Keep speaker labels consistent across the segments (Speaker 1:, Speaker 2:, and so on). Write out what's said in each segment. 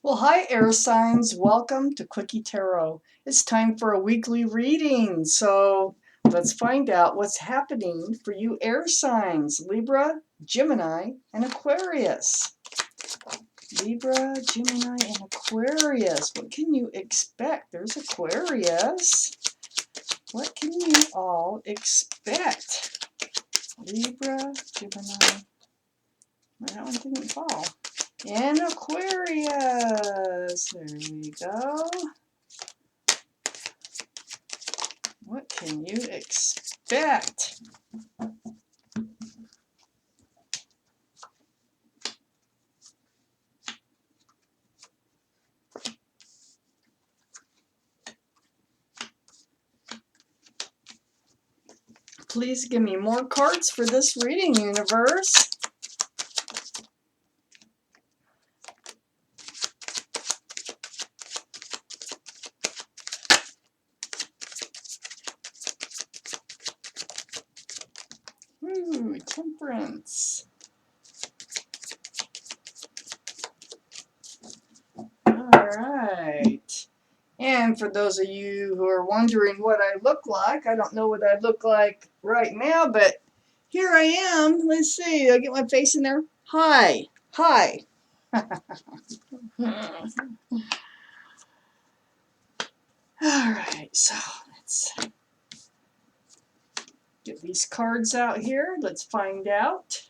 Speaker 1: Well, hi, air signs. Welcome to Quickie Tarot. It's time for a weekly reading. So let's find out what's happening for you, air signs Libra, Gemini, and Aquarius. Libra, Gemini, and Aquarius. What can you expect? There's Aquarius. What can you all expect? Libra, Gemini. Well, that one didn't fall. And Aquarius. There we go. What can you expect? Please give me more cards for this reading, universe. Ooh, Temperance. All right. And for those of you who are wondering what I look like, I don't know what I look like right now, but here I am. Let's see. I get my face in there. Hi. Hi. All right. So let's get these cards out here. Let's find out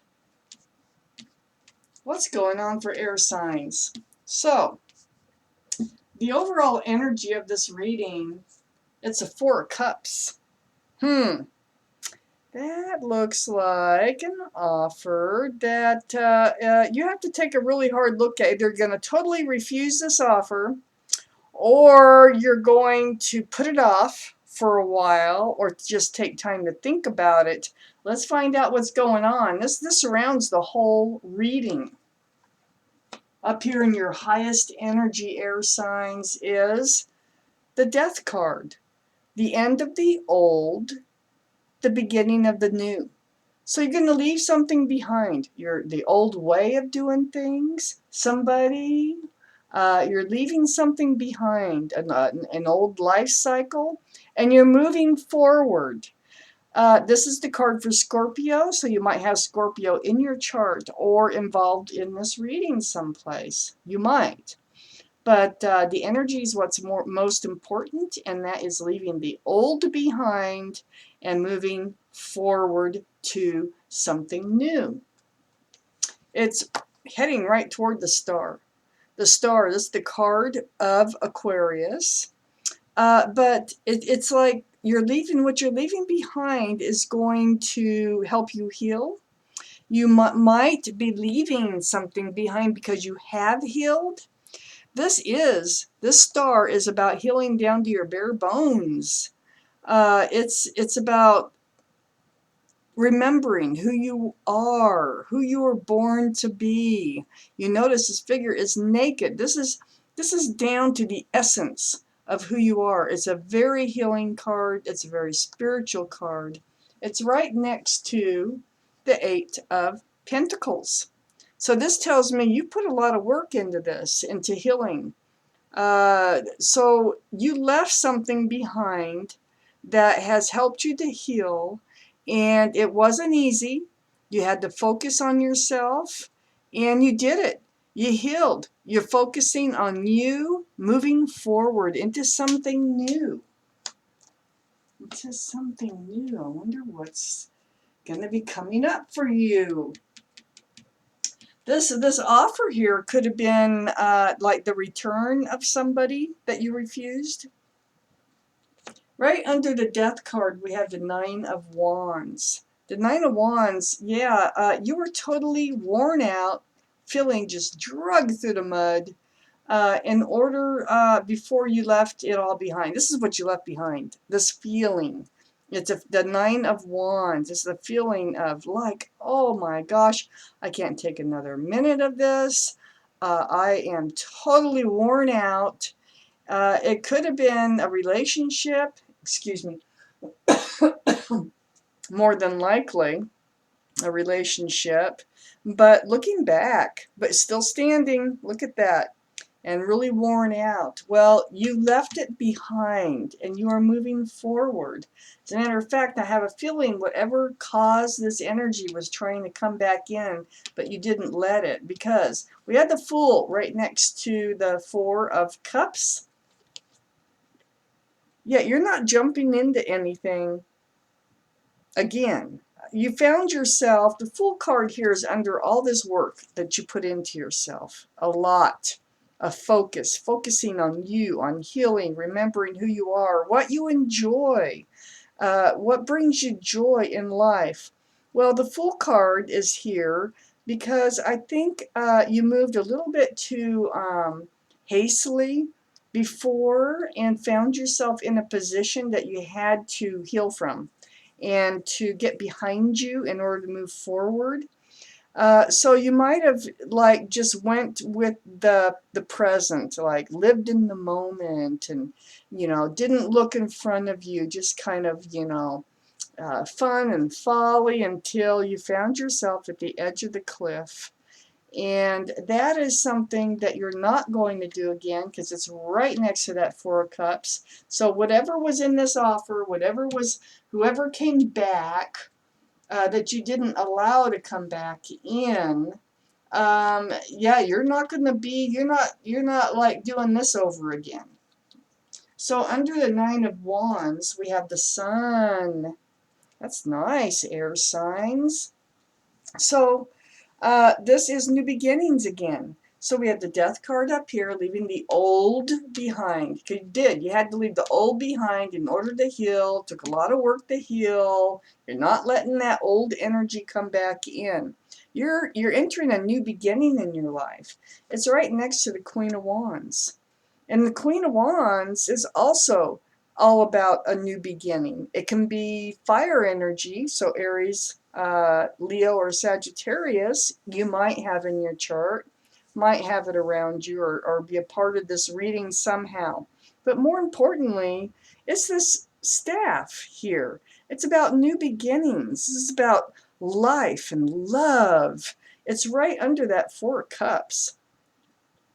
Speaker 1: what's going on for air signs. So the overall energy of this reading, it's a Four of Cups. That looks like an offer that you have to take a really hard look at. Either going to totally refuse this offer, or you're going to put it off for a while, or just take time to think about it. Let's find out what's going on. This surrounds the whole reading. Up here in your highest energy air signs is the Death card. The end of the old, the beginning of the new. So you're going to leave something behind. The old way of doing things, somebody, you're leaving something behind, an old life cycle, and you're moving forward. This is the card for Scorpio, so you might have Scorpio in your chart or involved in this reading someplace. You might. But the energy is what's most important, and that is leaving the old behind and moving forward to something new. It's heading right toward the star. The star is the card of Aquarius. But it's like what you're leaving behind is going to help you heal. You might be leaving something behind because you have healed. This star is about healing down to your bare bones. It's about remembering who you are, who you were born to be. You notice this figure is naked. This is down to the essence of who you are. It's a very healing card. It's a very spiritual card. It's right next to the Eight of Pentacles. So this tells me you put a lot of work into this, into healing. So you left something behind that has helped you to heal, and it wasn't easy. You had to focus on yourself, and you did it. You healed. You're focusing on you moving forward into something new. Into something new. I wonder what's going to be coming up for you. This offer here could have been like the return of somebody that you refused. Right under the Death card, we have the Nine of Wands. The Nine of Wands, yeah, you were totally worn out, feeling just dragged through the mud in order before you left it all behind. This is what you left behind, this feeling. It's the Nine of Wands. It's the feeling of like, oh my gosh, I can't take another minute of this. I am totally worn out. It could have been a relationship, excuse me, more than likely a relationship, but looking back, but still standing, look at that. and really worn out. Well, you left it behind and you are moving forward. As a matter of fact, I have a feeling whatever caused this energy was trying to come back in, but you didn't let it, because we had the Fool right next to the Four of Cups. Yeah, you're not jumping into anything. Again, you found yourself, the Fool card here is under all this work that you put into yourself. A lot of focus, focusing on you, on healing, remembering who you are, what you enjoy, what brings you joy in life. Well, the Fool card is here because I think you moved a little bit too hastily before and found yourself in a position that you had to heal from and to get behind you in order to move forward. So you might have like just went with the present, like lived in the moment, and didn't look in front of you, just kind of fun and folly until you found yourself at the edge of the cliff. And that is something that you're not going to do again, because it's right next to that Four of Cups. So whatever was in this offer, whoever came back that you didn't allow to come back in, yeah, you're not like doing this over again. So under the Nine of Wands, we have the Sun. That's nice, air signs. So this is new beginnings again. So we have the Death card up here, leaving the old behind. You had to leave the old behind in order to heal. Took a lot of work to heal. You're not letting that old energy come back in. You're entering a new beginning in your life. It's right next to the Queen of Wands. And the Queen of Wands is also all about a new beginning. It can be fire energy, so Aries, Leo, or Sagittarius, you might have in your chart, might have it around you, or be a part of this reading somehow. But more importantly, it's this staff here. It's about new beginnings. This is about life and love. It's right under that Four of Cups.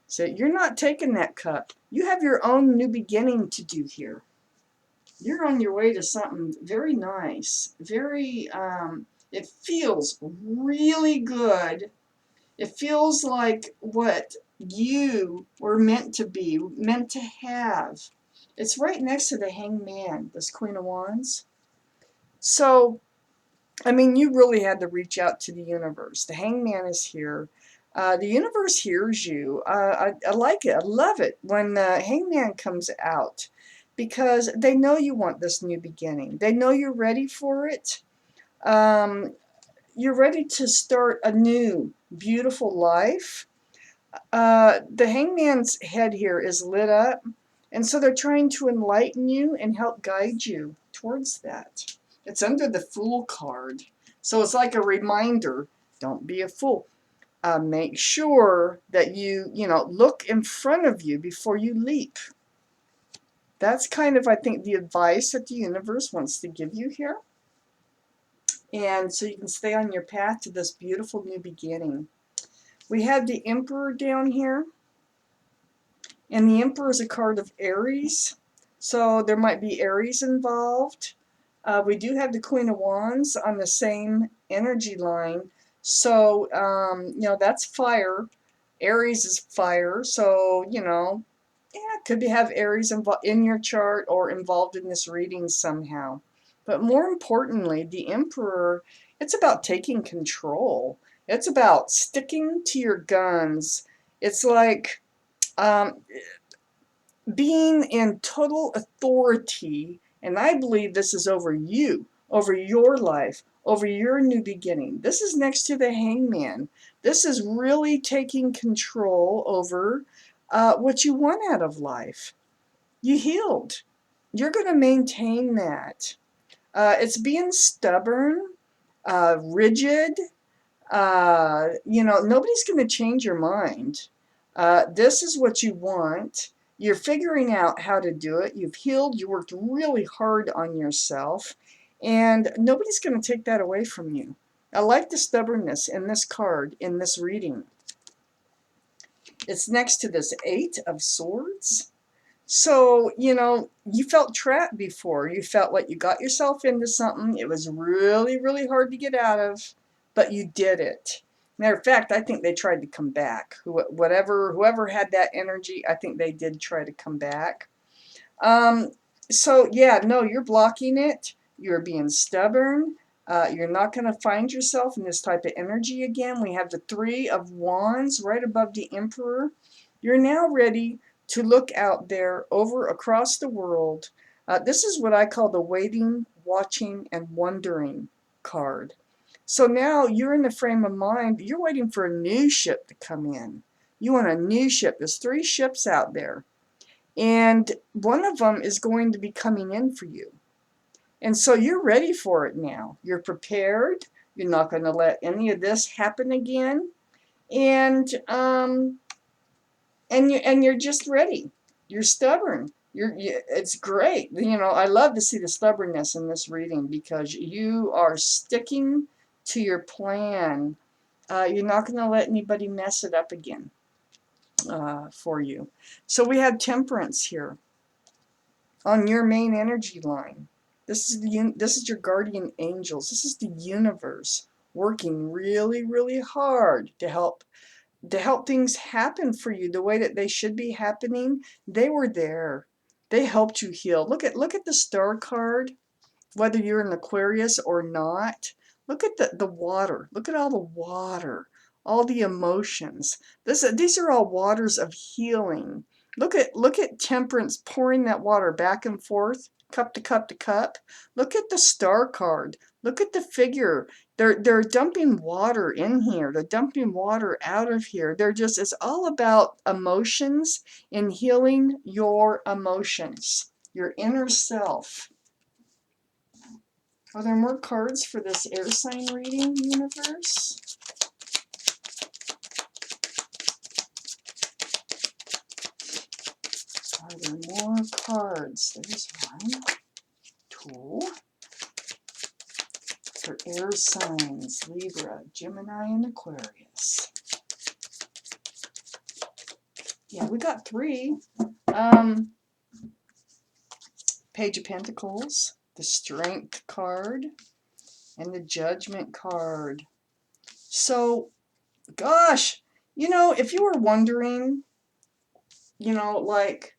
Speaker 1: So you're not taking that cup. You have your own new beginning to do here. You're on your way to something very nice. It feels really good. It feels like what you were meant to be, meant to have. It's right next to the Hangman, this Queen of Wands. So, I mean, you really had to reach out to the universe. The Hangman is here. The universe hears you. I like it. I love it when the Hangman comes out, because they know you want this new beginning. They know you're ready for it. You're ready to start a new, beautiful life. The Hangman's head here is lit up, and so they're trying to enlighten you and help guide you towards that. It's under the Fool card. So it's like a reminder, don't be a fool. Make sure that you look in front of you before you leap. That's kind of, I think, the advice that the universe wants to give you here. And so you can stay on your path to this beautiful new beginning. We have the Emperor down here. And the Emperor is a card of Aries. So there might be Aries involved. We do have the Queen of Wands on the same energy line. So, that's fire. Aries is fire. So, could have Aries in your chart or involved in this reading somehow. But more importantly, the Emperor, it's about taking control. It's about sticking to your guns. It's like being in total authority, and I believe this is over you, over your life, over your new beginning. This is next to the Hangman. This is really taking control over what you want out of life. You healed. You're going to maintain that. It's being stubborn, rigid. Nobody's going to change your mind. This is what you want. You're figuring out how to do it. You've healed. You worked really hard on yourself. And nobody's going to take that away from you. I like the stubbornness in this card, in this reading. It's next to this Eight of Swords. So, you felt trapped before. You felt like you got yourself into something. It was really, really hard to get out of, but you did it. Matter of fact, I think they tried to come back. Whoever had that energy, I think they did try to come back. Um, so yeah, no, you're blocking it. You're being stubborn. You're not going to find yourself in this type of energy again. We have the Three of Wands right above the Emperor. You're now ready to look out there over across the world. This is what I call the waiting, watching, and wondering card. So now you're in the frame of mind, you're waiting for a new ship to come in. You want a new ship. There's 3 ships out there. And one of them is going to be coming in for you. And so you're ready for it now. You're prepared. You're not going to let any of this happen again. And you're just ready. You're stubborn. It's great. I love to see the stubbornness in this reading because you are sticking to your plan. You're not going to let anybody mess it up again for you. So we have Temperance here on your main energy line. This is your guardian angels. This is the universe working really, really hard to help things happen for you the way that they should be happening. They were there. They helped you heal. Look at the Star card. Whether you're an Aquarius or not, look at the water. Look at all the water, all the emotions. These are all waters of healing. Look at Temperance pouring that water back and forth, cup to cup to cup. Look at the Star card. Look at the figure. They're dumping water in here. They're dumping water out of here. It's all about emotions and healing your emotions, your inner self. Are there more cards for this air sign reading, universe? Are there more cards? There's 1, 2. For air signs, Libra, Gemini, and Aquarius. Yeah, we got 3. Page of Pentacles, the Strength card, and the Judgment card. So, gosh, if you were wondering, like,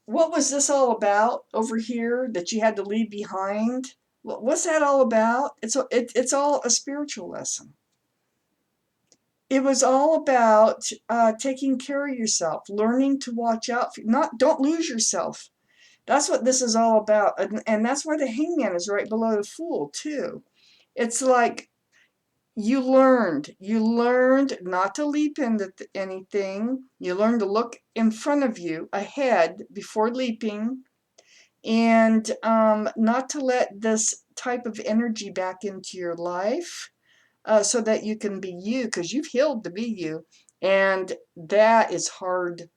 Speaker 1: what was this all about over here that you had to leave behind? What's that all about? It's all a spiritual lesson. It was all about taking care of yourself, learning to watch out. Don't lose yourself. That's what this is all about. And that's why the Hangman is right below the Fool, too. It's like you learned not to leap into anything. You learned to look in front of you, ahead, before leaping, and not to let this type of energy back into your life, so that you can be you, because you've healed to be you. And that is hard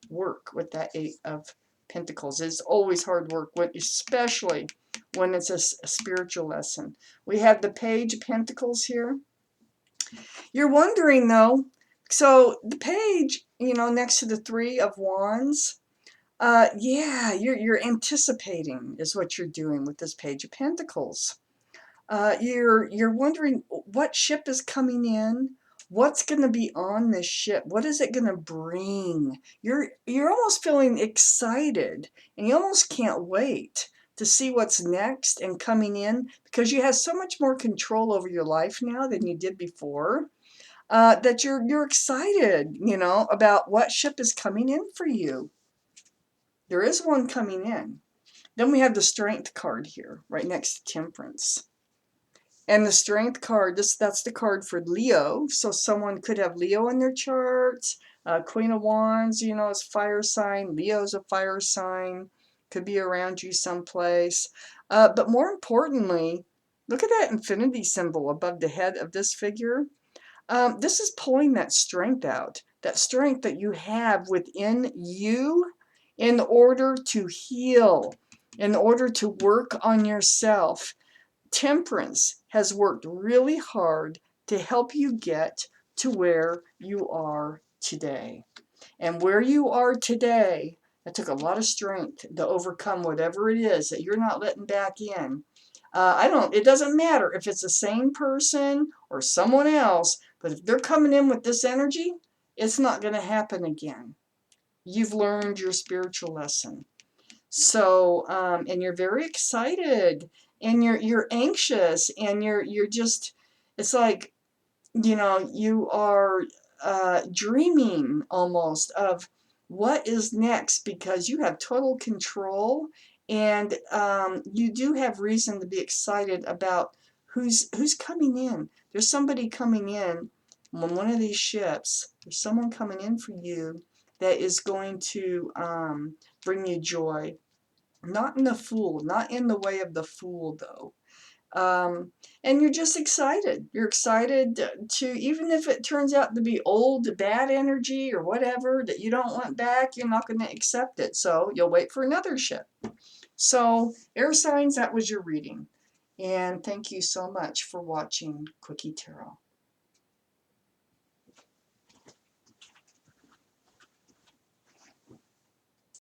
Speaker 1: work with that Eight of Pentacles. It's always hard work, especially when it's a spiritual lesson. We have the Page of Pentacles here. You're wondering, though, so the page, next to the Three of Wands, yeah, you're anticipating is what you're doing with this Page of Pentacles. You're wondering what ship is coming in, what's going to be on this ship, what is it going to bring. You're almost feeling excited, and you almost can't wait to see what's next and coming in, because you have so much more control over your life now than you did before. That you're excited, about what ship is coming in for you. There is one coming in. Then we have the Strength card here, right next to Temperance. And the Strength card, that's the card for Leo. So someone could have Leo in their charts. Queen of Wands, is fire sign. Leo's a fire sign. Could be around you someplace. But more importantly, look at that infinity symbol above the head of this figure. This is pulling that strength out, that strength that you have within you in order to heal, in order to work on yourself. Temperance has worked really hard to help you get to where you are today. And where you are today, it took a lot of strength to overcome whatever it is that you're not letting back in. It doesn't matter if it's the same person or someone else, but if they're coming in with this energy, it's not going to happen again. You've learned your spiritual lesson. So, and you're very excited, and you're anxious, and you're just, it's like, you are dreaming almost of what is next, because you have total control, and you do have reason to be excited about who's coming in. There's somebody coming in on one of these ships. There's someone coming in for you that is going to bring you joy. Not in the fool, not in the way of the fool, though. And you're just excited. You're excited to, even if it turns out to be old, bad energy or whatever that you don't want back, you're not going to accept it. So you'll wait for another ship. So, air signs, that was your reading. And thank you so much for watching Quickie Tarot.